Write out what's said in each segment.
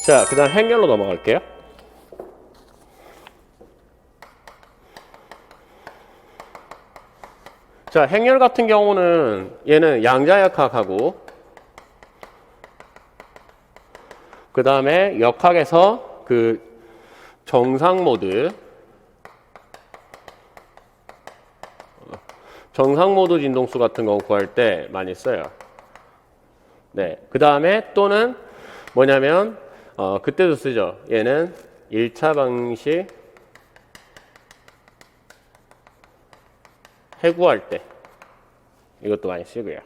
자, 그 다음 행렬로 넘어갈게요. 자, 행렬 같은 경우는 얘는 양자역학하고 그 다음에 역학에서 그 정상 모드 진동수 같은 거 구할 때 많이 써요. 네. 그 다음에 또는 뭐냐면 그때도 쓰죠. 얘는 1차 방식 해구할 때 이것도 많이 쓰고요.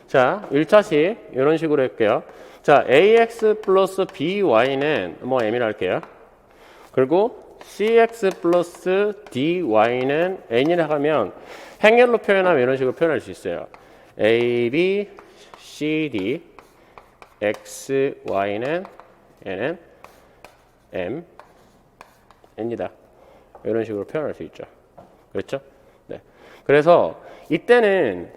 자, 1차식 이런 식으로 할게요. 자, ax 플러스 by는 뭐 m이라 할게요. 그리고 cx 플러스 dy는 n이라 하면 행렬로 표현하면 이런 식으로 표현할 수 있어요. a, b, c, d x, y는 얘는 m, n이다. 이런 식으로 표현할 수 있죠. 그렇죠? 네. 그래서 이때는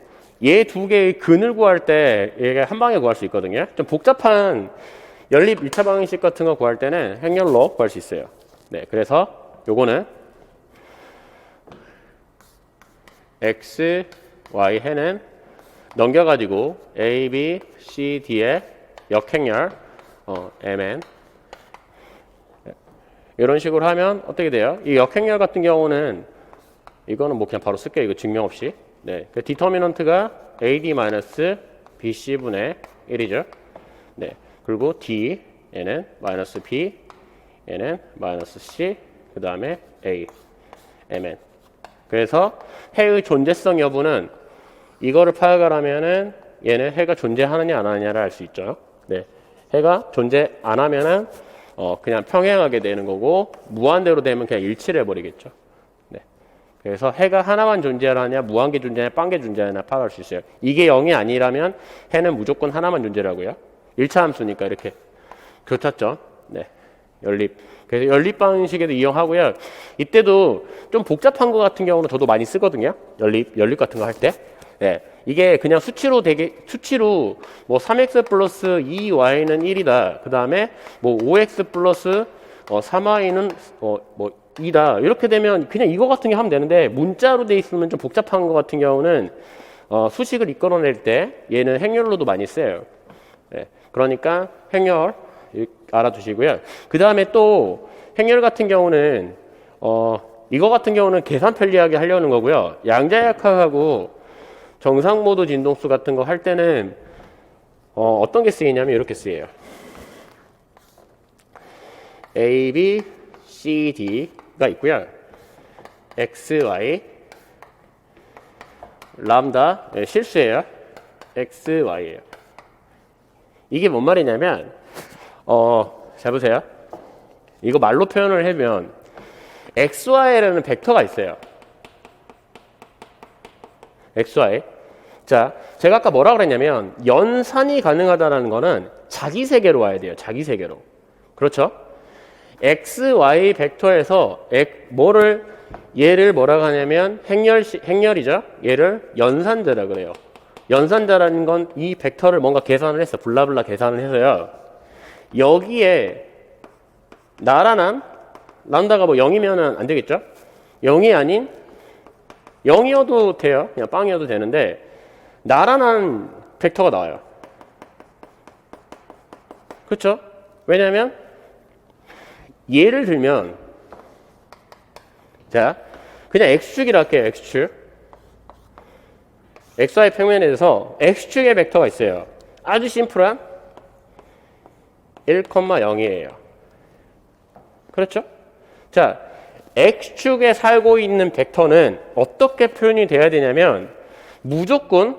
얘 두 개의 근을 구할 때 얘가 한 방에 구할 수 있거든요. 좀 복잡한 연립 1차 방정식 같은 거 구할 때는 행렬로 구할 수 있어요. 네. 그래서 요거는 x, y 해는 넘겨가지고 a, b, c, d의 역행렬 mn 이런 식으로 하면 어떻게 돼요? 이 역행렬 같은 경우는 이거는 뭐 그냥 바로 쓸게요. 이거 증명 없이. 네, 그 디터미넌트가 AD-BC분의 1이죠. 네, 그리고 D 얘는 마이너스 B 얘는 마이너스 C 그 다음에 A MN. 그래서 해의 존재성 여부는 이거를 파악하려면은 얘는 해가 존재하느냐 안 하느냐를 알 수 있죠. 네, 해가 존재 안 하면은 그냥 평행하게 되는 거고 무한대로 되면 그냥 일치를 해버리겠죠. 네, 그래서 해가 하나만 존재하느냐 무한계 존재하냐 빵계 존재하느냐 파악할 수 있어요. 이게 0이 아니라면 해는 무조건 하나만 존재하고요. 1차 함수니까 이렇게 교차점. 네, 연립. 그래서 연립 방식에도 이용하고요. 이때도 좀 복잡한 거 같은 경우는 저도 많이 쓰거든요. 연립 같은 거 할 때. 네, 이게 그냥 수치로 뭐 3x 플러스 2y는 1이다. 그 다음에 뭐 5x 플러스 3y는 뭐 2다. 이렇게 되면 그냥 이거 같은 게 하면 되는데 문자로 돼 있으면 좀 복잡한 거 같은 경우는 수식을 이끌어낼 때 얘는 행렬로도 많이 써요. 네, 그러니까 행렬 알아두시고요. 그 다음에 또 행렬 같은 경우는 이거 같은 경우는 계산 편리하게 하려는 거고요. 양자역학하고 정상모드 진동수 같은 거 할 때는 어떤 게 쓰이냐면 이렇게 쓰여요. A, B, C, D가 있고요. X, Y 람다 네, 실수예요. X, Y예요. 이게 뭔 말이냐면 잘 보세요. 이거 말로 표현을 하면 X, Y라는 벡터가 있어요. X, Y. 자, 제가 아까 뭐라 그랬냐면 연산이 가능하다는 거는 자기 세계로 와야 돼요. 자기 세계로. 그렇죠? X, Y 벡터에서 얘를 뭐라고 하냐면 행렬이죠. 얘를 연산자라 그래요. 연산자라는 건 이 벡터를 뭔가 계산을 했어. 블라블라 계산을 해서요. 여기에 나란한 람다가 뭐 0이면은 안 되겠죠? 0이 아닌 0이어도 돼요. 그냥 빵이어도 되는데 나란한 벡터가 나와요. 그렇죠? 왜냐면 예를 들면 자 그냥 x축이라 할게요. x축 xy 평면에 대해서 x축의 벡터가 있어요. 아주 심플한 1,0이에요. 그렇죠? 자, x축에 살고 있는 벡터는 어떻게 표현이 돼야 되냐면 무조건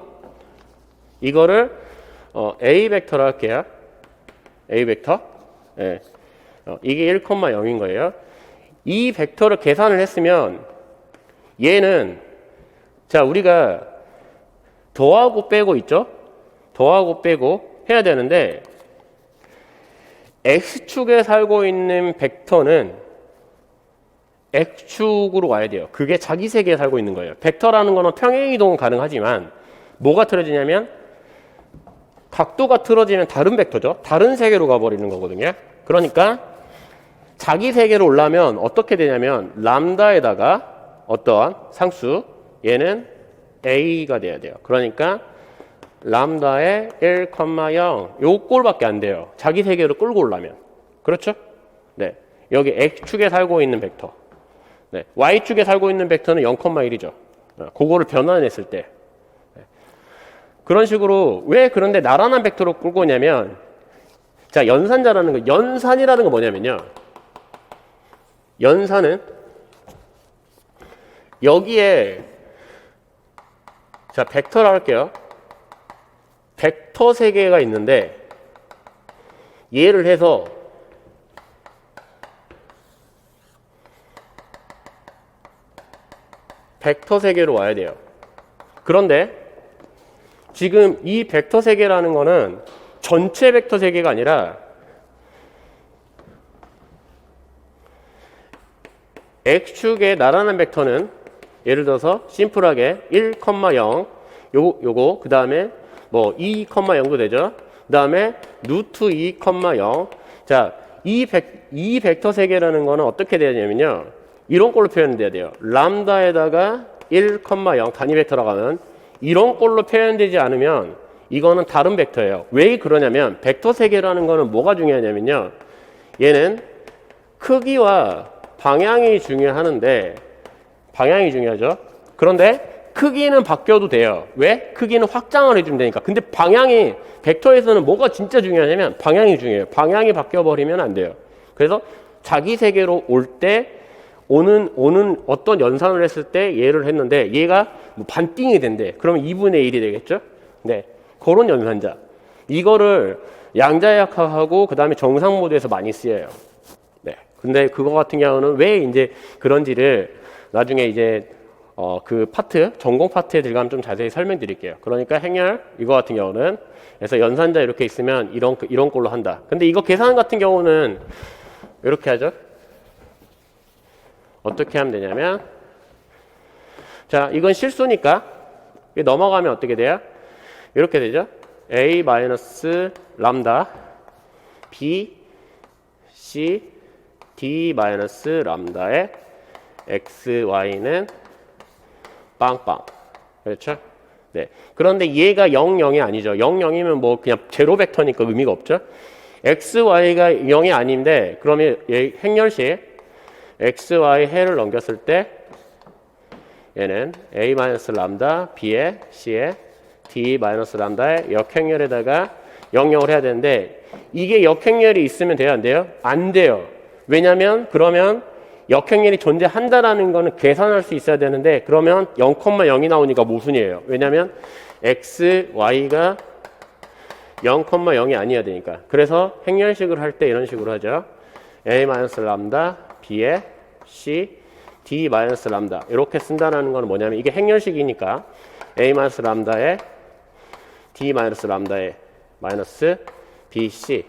이거를 a 벡터로 할게요. a 벡터. 네. 이게 1,0인 거예요. 이 벡터를 계산을 했으면 얘는 자 우리가 더하고 빼고 있죠? 더하고 빼고 해야 되는데 x축에 살고 있는 벡터는 x축으로 와야 돼요. 그게 자기 세계에 살고 있는 거예요. 벡터라는 거는 평행 이동은 가능하지만 뭐가 틀어지냐면 각도가 틀어지면 다른 벡터죠. 다른 세계로 가버리는 거거든요. 그러니까 자기 세계로 올라면 어떻게 되냐면 람다에다가 어떤 상수 얘는 a가 돼야 돼요. 그러니까 람다에 1,0 요 꼴밖에 안 돼요. 자기 세계로 끌고 올라면. 그렇죠? 네. 여기 x축에 살고 있는 벡터. 네. y축에 살고 있는 벡터는 0,1이죠. 그거를 변환했을 때. 네. 그런 식으로 왜 그런데 나란한 벡터로 끌고 오냐면 자, 연산자라는 거, 연산이라는 거 뭐냐면요. 연산은 여기에 자, 벡터를 할게요. 벡터 세 개가 있는데 얘를 해서 벡터 세 개로 와야 돼요. 그런데 지금 이 벡터 세 개라는 거는 전체 벡터 세 개가 아니라 x축의 나란한 벡터는 예를 들어서 심플하게 1,0 요거 그 다음에 뭐 2,0도 되죠. 그 다음에 루트 2,0 자, 이 벡터 세 개라는 거는 어떻게 되냐면요. 이런 꼴로 표현돼야 돼요. 람다에다가 1,0 단위 벡터라고 하면 이런 꼴로 표현되지 않으면 이거는 다른 벡터예요. 왜 그러냐면 벡터 세 개라는 거는 뭐가 중요하냐면요. 얘는 크기와 방향이 중요하는데 방향이 중요하죠. 그런데 크기는 바뀌어도 돼요. 왜? 크기는 확장을 해주면 되니까. 근데 방향이 벡터에서는 뭐가 진짜 중요하냐면 방향이 중요해요. 방향이 바뀌어버리면 안 돼요. 그래서 자기 세계로 올 때 오는 어떤 연산을 했을 때 얘를 했는데 얘가 뭐 반띵이 된대. 그러면 2분의 1이 되겠죠? 네. 그런 연산자. 이거를 양자역학하고 그 다음에 정상 모드에서 많이 쓰여요. 네. 근데 그거 같은 경우는 왜 이제 그런지를 나중에 이제 그 파트, 전공 파트에 들어가면 좀 자세히 설명드릴게요. 그러니까 행렬 이거 같은 경우는 그래서 연산자 이렇게 있으면 이런 꼴로 한다. 근데 이거 계산 같은 경우는 이렇게 하죠. 어떻게 하면 되냐면 자, 이건 실수니까 넘어가면 어떻게 돼요? 이렇게 되죠. a 마이너스 람다 b c d 마이너스 람다의 x y는 빵빵. 그렇죠? 네. 그런데 얘가 0, 0이 아니죠. 0, 0이면 뭐 그냥 제로 벡터니까 의미가 없죠. x y가 0이 아닌데 그러면 얘 행렬식 x y 해를 넘겼을 때 얘는 a 마이너스 람다 b에 c에 d 마이너스 람다의 역행렬에다가 0, 0을 해야 되는데 이게 역행렬이 있으면 돼요? 안 돼요? 안 돼요. 왜냐면 그러면 역행렬이 존재한다라는 거는 계산할 수 있어야 되는데 그러면 0,0이 나오니까 모순이에요. 왜냐면 x, y가 0,0이 아니어야 되니까. 그래서 행렬식을 할 때 이런 식으로 하죠. a 마이너스 람다 b에 c d 마이너스 람다 이렇게 쓴다는 건 뭐냐면 이게 행렬식이니까 a 마이너스 람다에 d 마이너스 람다에 마이너스 bc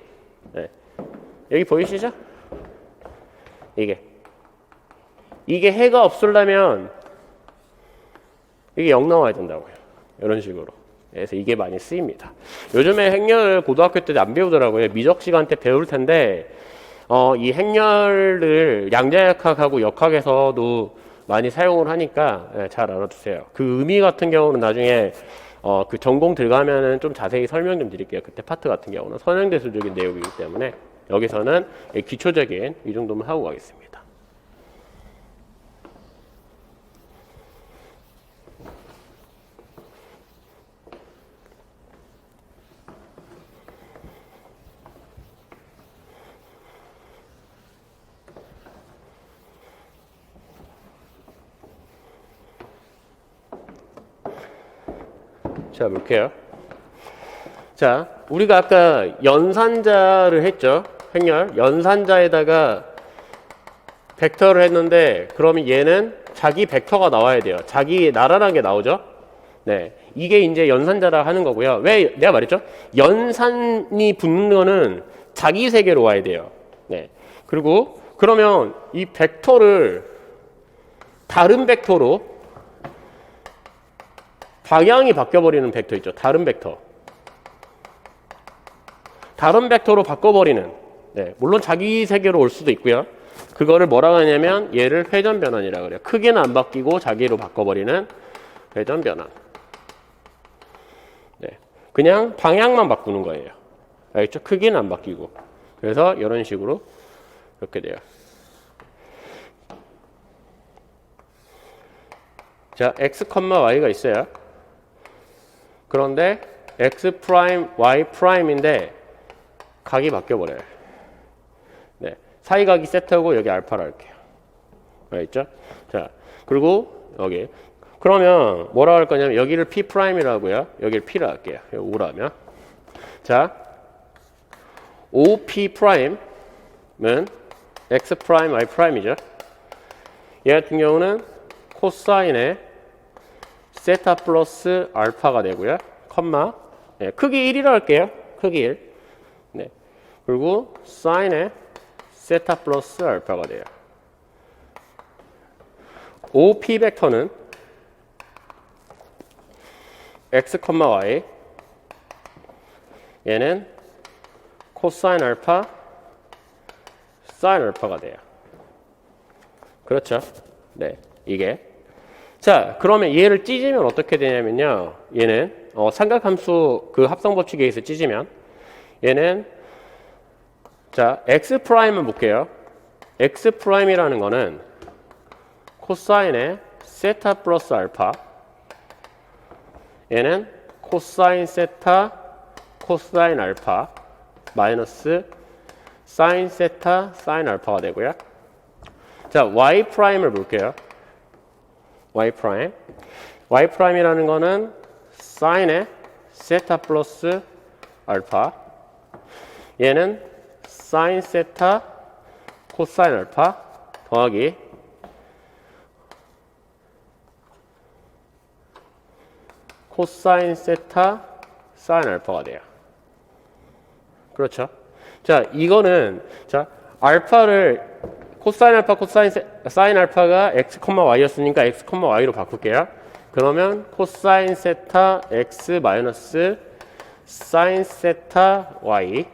네. 여기 보이시죠? 이게 해가 없으려면 이게 0 나와야 된다고요. 이런 식으로. 그래서 이게 많이 쓰입니다. 요즘에 행렬을 고등학교 때 안 배우더라고요. 미적 시간 때 배울 텐데 이 행렬을 양자역학하고 역학에서도 많이 사용을 하니까 잘 알아두세요. 그 의미 같은 경우는 나중에 그 전공 들어가면은 좀 자세히 설명 좀 드릴게요. 그때 파트 같은 경우는 선행대수적인 내용이기 때문에 여기서는 기초적인 이 정도만 하고 가겠습니다. 자, 볼게요. 자, 우리가 아까 연산자를 했죠. 행렬. 연산자에다가 벡터를 했는데 그러면 얘는 자기 벡터가 나와야 돼요. 자기 나란한 게 나오죠. 네. 이게 이제 연산자라 하는 거고요. 왜 내가 말했죠? 연산이 붙는 거는 자기 세계로 와야 돼요. 네. 그리고 그러면 이 벡터를 다른 벡터로 방향이 바뀌어버리는 벡터 있죠. 다른 벡터. 다른 벡터로 바꿔버리는, 네, 물론 자기 세계로 올 수도 있고요. 그거를 뭐라고 하냐면 얘를 회전 변환이라고 그래요. 크기는 안 바뀌고 자기로 바꿔버리는 회전 변환. 네, 그냥 방향만 바꾸는 거예요. 알겠죠? 크기는 안 바뀌고. 그래서 이런 식으로 이렇게 돼요. 자, x, y가 있어요. 그런데 x 프라임, y 프라임인데 각이 바뀌어버려요. 네, 사이각이 세타고 여기 알파로 할게요. 알겠죠? 자, 그리고 여기. 그러면 뭐라고 할 거냐면 여기를 p 프라임이라고요. 여기를 p라 할게요. 여기 O라면. 자, OP 프라임은 x 프라임, y 프라임이죠. 얘 같은 경우는 코사인의 세타 플러스 알파가 되고요. 컴마. 네, 크기 1이라고 할게요. 크기 1. 네. 그리고 사인의 세타 플러스 알파가 돼요. OP 벡터는 x, y. 얘는 코사인 알파, 사인 알파가 돼요. 그렇죠? 네, 이게. 자, 그러면 얘를 찢으면 어떻게 되냐면요. 얘는 삼각함수 그 합성 법칙에 의해서 찢으면 얘는 자, x 프라임을 볼게요. x 프라임이라는 거는 코사인의 세타 플러스 알파. 얘는 코사인 세타 코사인 알파 마이너스 사인 세타 사인 알파가 되고요. 자, y 프라임을 볼게요. y 프라임. y 프라임이라는 거는 사인의 세타 플러스 알파. 얘는 사인 세타 코사인 알파 더하기 코사인 세타 사인 알파가 돼요. 그렇죠? 자, 이거는 자, 알파를 코사인 알파 코사인 사인 알파가 x, y였으니까 x, y로 바꿀게요. 그러면 코사인 세타 x 마이너스 사인 세타 y.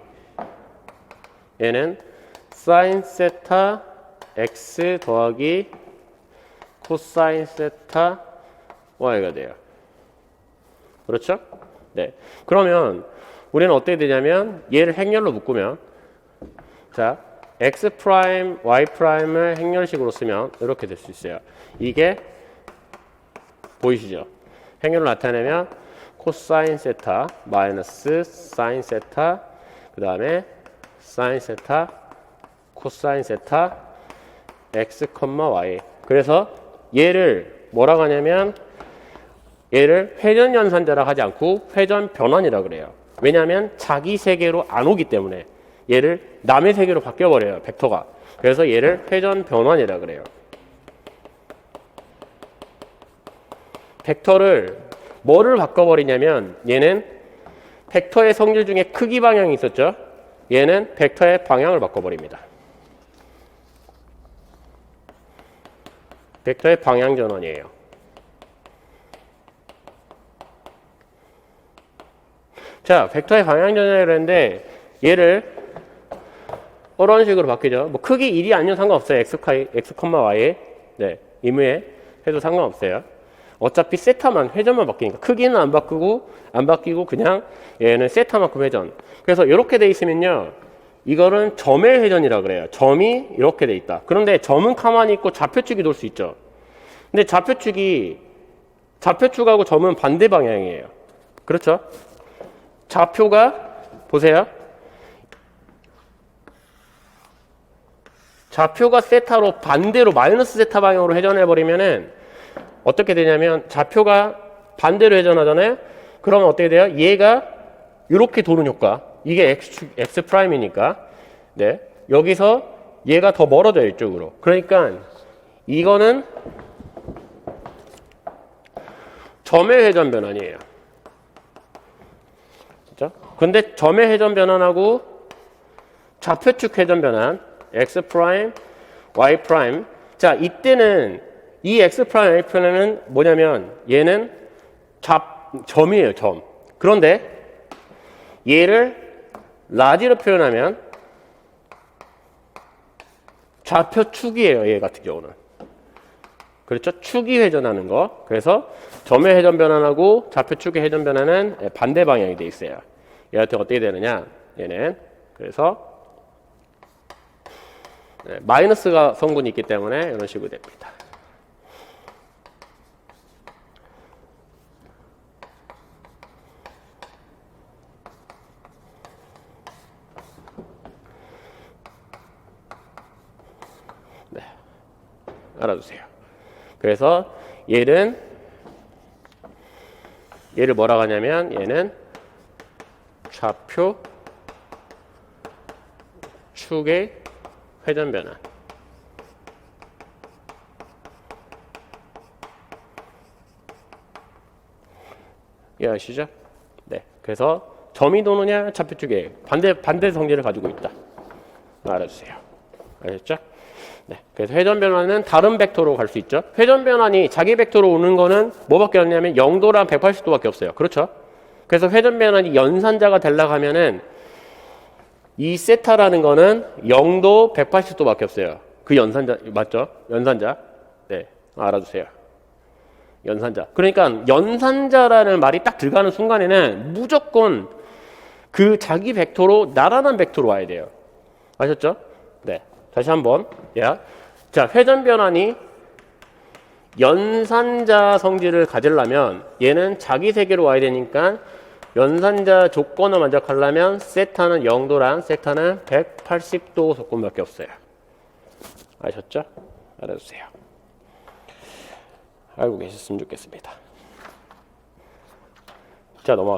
얘는 사인 세타 x 더하기 코사인 세타 y가 돼요. 그렇죠? 네. 그러면 우리는 어떻게 되냐면 얘를 행렬로 묶으면 자, x 프라임, y 프라임을 행렬식으로 쓰면 이렇게 될 수 있어요. 이게 보이시죠? 행렬로 나타내면 코사인 세타 마이너스 사인 세타 그 다음에 사인 세타 코사인 세타 x, y. 그래서 얘를 뭐라고 하냐면 얘를 회전 연산자라고 하지 않고 회전 변환이라고 그래요. 왜냐하면 자기 세계로 안 오기 때문에 얘를 남의 세계로 바뀌어버려요. 벡터가. 그래서 얘를 회전 변환이라고 그래요. 벡터를 뭐를 바꿔버리냐면 얘는 벡터의 성질 중에 크기 방향이 있었죠. 얘는 벡터의 방향을 바꿔버립니다. 벡터의 방향 전환이에요. 자, 벡터의 방향 전환이라고 했는데 얘를 이런 식으로 바뀌죠. 뭐 크기 1이 아니면 상관없어요. x, y에 네, 임의에 해도 상관없어요. 어차피 세타만 회전만 바뀌니까 크기는 안 바뀌고 그냥 얘는 세타만큼 회전. 그래서 이렇게 돼 있으면요. 이거는 점의 회전이라고 그래요. 점이 이렇게 돼 있다. 그런데 점은 가만히 있고 좌표축이 돌 수 있죠. 근데 좌표축하고 점은 반대 방향이에요. 그렇죠? 좌표가 보세요. 좌표가 세타로 반대로 마이너스 세타 방향으로 회전해 버리면은 어떻게 되냐면 좌표가 반대로 회전하잖아요. 그러면 어떻게 돼요? 얘가 이렇게 도는 효과. 이게 x 프라임이니까. 네. 여기서 얘가 더 멀어져요, 이쪽으로. 그러니까 이거는 점의 회전 변환이에요. 그렇죠? 근데 점의 회전 변환하고 좌표축 회전 변환 x 프라임, y 프라임. 자, 이때는 이 x 프라임, y 프라임은 뭐냐면 얘는 점이에요, 점. 그런데 얘를 라지로 표현하면 좌표 축이에요. 얘 같은 경우는. 그렇죠? 축이 회전하는 거. 그래서 점의 회전 변환하고 좌표 축의 회전 변환은 반대 방향이 돼 있어요. 얘한테 어떻게 되느냐? 얘는 그래서 마이너스가 성분이 있기 때문에 이런 식으로 됩니다. 네, 알아두세요. 그래서 얘를 뭐라고 하냐면 얘는 좌표 축의 회전 변환. 이해하시죠? 네. 그래서 점이 도느냐 좌표 축에 반대 성질을 가지고 있다. 알아주세요. 알겠죠? 네. 그래서 회전 변환은 다른 벡터로 갈 수 있죠. 회전 변환이 자기 벡터로 오는 거는 뭐밖에 없냐면 0도랑 180도밖에 없어요. 그렇죠? 그래서 회전 변환이 연산자가 되려고 하면은 이 세타라는 거는 0도 180도밖에 없어요. 그 연산자 맞죠? 연산자. 네. 알아두세요. 연산자. 그러니까 연산자라는 말이 딱 들어가는 순간에는 무조건 그 자기 벡터로 나란한 벡터로 와야 돼요. 아셨죠? 네. 다시 한번. 자, 회전 변환이 연산자 성질을 가지려면 얘는 자기 세계로 와야 되니까 연산자 조건을 만족하려면 세타는 0도랑 세타는 180도 조건밖에 없어요. 아셨죠? 알아주세요. 알고 계셨으면 좋겠습니다. 자, 넘어갈게요.